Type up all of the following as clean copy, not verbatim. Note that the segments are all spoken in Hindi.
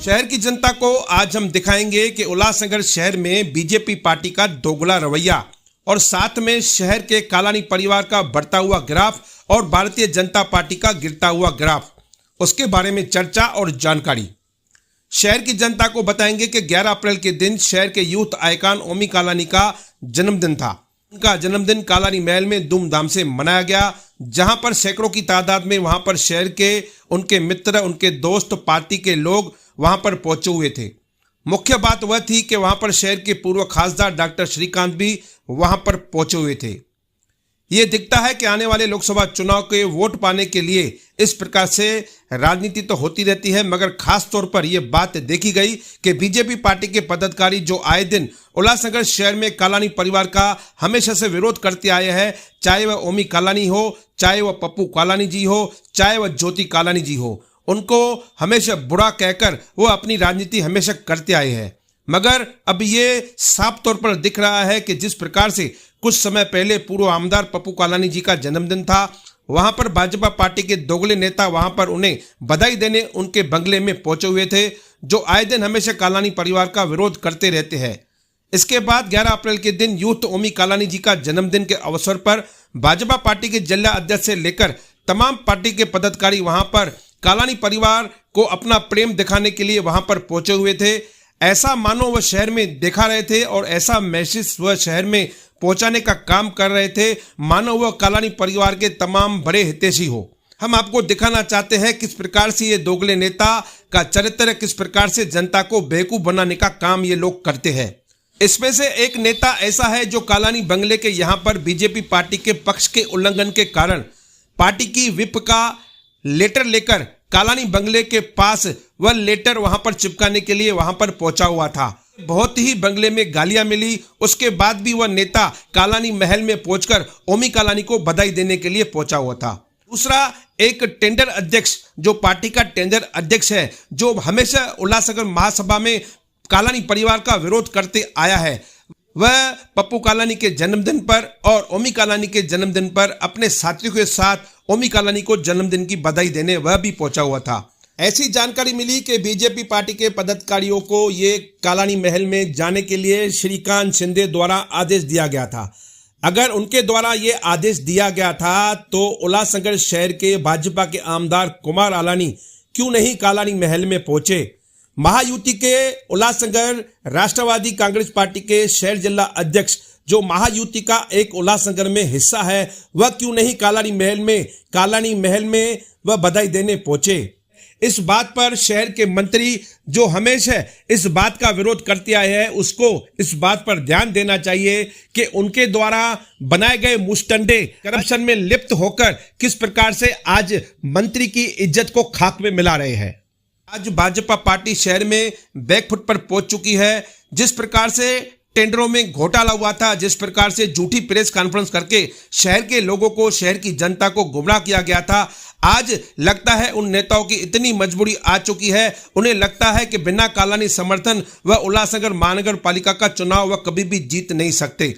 शहर की जनता को आज हम दिखाएंगे कि उल्लासनगर शहर में बीजेपी पार्टी का दोगला रवैया और साथ में शहर के कालानी परिवार का बढ़ता हुआ ग्राफ और भारतीय जनता पार्टी का गिरता हुआ ग्राफ, उसके बारे में चर्चा और जानकारी। शहर की जनता को बताएंगे कि 11 अप्रैल के दिन शहर के यूथ आइकॉन ओमी कालानी का जन्मदिन था। उनका जन्मदिन कालानी महल में धूमधाम से मनाया गया, जहां पर सैकड़ों की तादाद में वहां पर शहर के उनके मित्र, उनके दोस्त, पार्टी के लोग वहां पर पहुंचे हुए थे। मुख्य बात वह थी कि वहां पर शहर के पूर्व खासदार डॉक्टर श्रीकांत भी वहां पर पहुंचे हुए थे। ये दिखता है कि आने वाले लोकसभा चुनाव के वोट पाने के लिए इस प्रकार से राजनीति तो होती रहती है, मगर खास तौर पर यह बात देखी गई कि बीजेपी पार्टी के पदाधिकारी जो आए दिन उल्लासनगर शहर में कालानी परिवार का हमेशा से विरोध करते आए हैं, चाहे वह ओमी कालानी हो, चाहे वह पप्पू कालानी जी हो, चाहे वह ज्योति कालानी जी हो, उनको हमेशा बुरा कहकर वो अपनी राजनीति हमेशा करते आए हैं। मगर अब ये साफ तौर पर दिख रहा है कि जिस प्रकार से कुछ समय पहले पूर्व आमदार पप्पू कालानी जी का जन्मदिन था, वहां पर भाजपा पार्टी के दोगले नेता वहां पर उन्हें बधाई देने उनके बंगले में पहुंचे हुए थे, जो आए दिन हमेशा कालानी परिवार का विरोध करते रहते हैं। इसके बाद 11 अप्रैल के दिन यूथ ओमी कालानी जी का जन्मदिन के अवसर पर भाजपा पार्टी के जिला अध्यक्ष से लेकर तमाम पार्टी के पदाधिकारी वहां पर कालानी परिवार को अपना प्रेम दिखाने के लिए वहां पर पहुंचे हुए थे। ऐसा मानो वह शहर में दिखा रहे थे और ऐसा मैसेज वह शहर में पहुंचाने का काम कर रहे थे मानो वह कालानी परिवार के तमाम बड़े हितैषी हो। हम आपको दिखाना चाहते हैं किस प्रकार से ये दोगले नेता का चरित्र, किस प्रकार से जनता को बेवकूफ बनाने का काम ये लोग करते हैं। इसमें से एक नेता ऐसा है जो कालानी बंगले के यहाँ पर बीजेपी पार्टी के पक्ष के उल्लंघन के कारण पार्टी की विप का लेटर लेकर कालानी बंगले के पास वह लेटर वहां पर चिपकाने के लिए वहां पर पहुंचा हुआ था। बहुत ही बंगले में गालियां मिली, उसके बाद भी वह नेता कालानी महल में पहुंचकर ओमी कालानी को बधाई देने के लिए पहुंचा हुआ था। दूसरा, एक टेंडर अध्यक्ष जो पार्टी का टेंडर अध्यक्ष है, जो हमेशा उल्लासनगर महासभा में कालानी परिवार का विरोध करते आया है, वह पप्पू कालानी के जन्मदिन पर और ओमी कालानी के जन्मदिन पर अपने साथियों के साथ ओमी कालानी को जन्मदिन की बधाई देने वह भी पहुंचा हुआ था। ऐसी जानकारी मिली कि बीजेपी पार्टी के पदाधिकारियों को ये कालानी महल में जाने के लिए श्रीकांत शिंदे द्वारा आदेश दिया गया था। अगर उनके द्वारा ये आदेश दिया गया था तो उल्लासनगर शहर के भाजपा के आमदार कुमार आलानी क्यों नहीं कालानी महल में पहुंचे? महायुति के उल्लासनगर राष्ट्रवादी कांग्रेस पार्टी के शहर जिला अध्यक्ष जो महायुति का एक उल्लासनगर में हिस्सा है, वह क्यों नहीं कालानी महल में वह बधाई देने पहुंचे? इस बात पर शहर के मंत्री जो हमेशा इस बात का विरोध करते आए हैं, उसको इस बात पर ध्यान देना चाहिए कि उनके द्वारा बनाए गए मुस्टंडे करप्शन में लिप्त होकर किस प्रकार से आज मंत्री की इज्जत को खाक में मिला रहे हैं। आज भाजपा पार्टी शहर में बैकफुट पर पहुंच चुकी है। जिस प्रकार से टेंडरों में घोटाला हुआ था, जिस प्रकार से झूठी प्रेस कॉन्फ्रेंस करके शहर के लोगों को, शहर की जनता को गुमराह किया गया था, आज लगता है उन नेताओं की इतनी मजबूरी आ चुकी है, उन्हें लगता है कि बिना कालानी समर्थन वह उल्लासनगर महानगर पालिका का चुनाव वह कभी भी जीत नहीं सकते।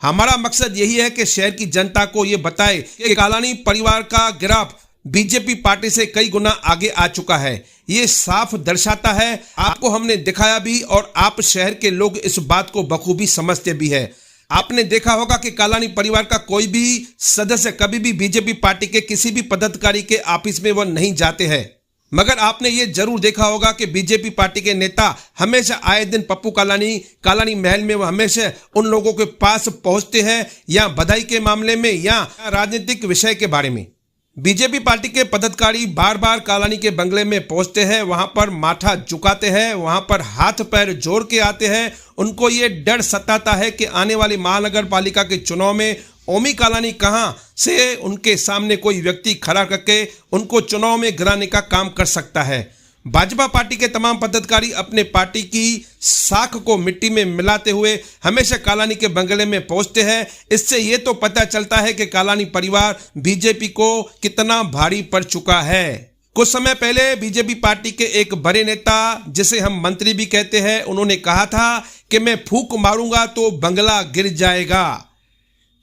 हमारा मकसद यही है कि शहर की जनता को यह बताए कि कालानी परिवार का ग्राफ बीजेपी पार्टी से कई गुना आगे आ चुका है। ये साफ दर्शाता है, आपको हमने दिखाया भी और आप शहर के लोग इस बात को बखूबी समझते भी है। आपने देखा होगा कि कालानी परिवार का कोई भी सदस्य कभी भी बीजेपी पार्टी के किसी भी पदाधिकारी के ऑफिस में वह नहीं जाते हैं, मगर आपने ये जरूर देखा होगा कि बीजेपी पार्टी के नेता हमेशा आए दिन पप्पू कालानी महल में वह हमेशा उन लोगों के पास पहुंचते हैं, या बधाई के मामले में या राजनीतिक विषय के बारे में। बीजेपी पार्टी के पदाधिकारी बार बार कालानी के बंगले में पहुंचते हैं, वहां पर माथा झुकाते हैं, वहां पर हाथ पैर जोड़ के आते हैं। उनको ये डर सताता है कि आने वाली महानगर पालिका के चुनाव में ओमी कालानी कहां से उनके सामने कोई व्यक्ति खड़ा करके उनको चुनाव में गिराने का काम कर सकता है। भाजपा पार्टी के तमाम पदाधिकारी अपने पार्टी की साख को मिट्टी में मिलाते हुए हमेशा कालानी के बंगले में पहुंचते हैं। इससे ये तो पता चलता है कि कालानी परिवार बीजेपी को कितना भारी पड़ चुका है। कुछ समय पहले बीजेपी पार्टी के एक बड़े नेता, जिसे हम मंत्री भी कहते हैं, उन्होंने कहा था कि मैं फूंक मारूंगा तो बंगला गिर जाएगा।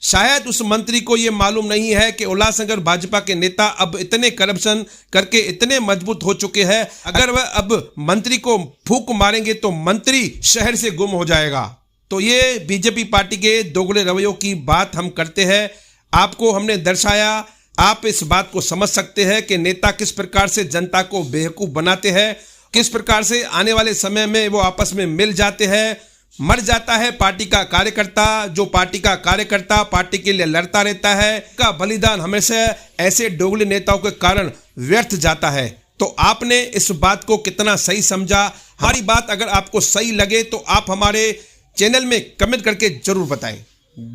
शायद उस मंत्री को यह मालूम नहीं है कि उल्लासनगर भाजपा के नेता अब इतने करप्शन करके इतने मजबूत हो चुके हैं, अगर वह अब मंत्री को फूंक मारेंगे तो मंत्री शहर से गुम हो जाएगा। तो ये बीजेपी पार्टी के दोगले रवैयों की बात हम करते हैं, आपको हमने दर्शाया। आप इस बात को समझ सकते हैं कि नेता किस प्रकार से जनता को बेवकूफ बनाते हैं, किस प्रकार से आने वाले समय में वो आपस में मिल जाते हैं। मर जाता है पार्टी का कार्यकर्ता, जो पार्टी का कार्यकर्ता पार्टी के लिए लड़ता रहता है, का बलिदान हमेशा ऐसे दोगले नेताओं के कारण व्यर्थ जाता है। तो आपने इस बात को कितना सही समझा? हमारी बात अगर आपको सही लगे तो आप हमारे चैनल में कमेंट करके जरूर बताएं।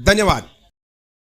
धन्यवाद।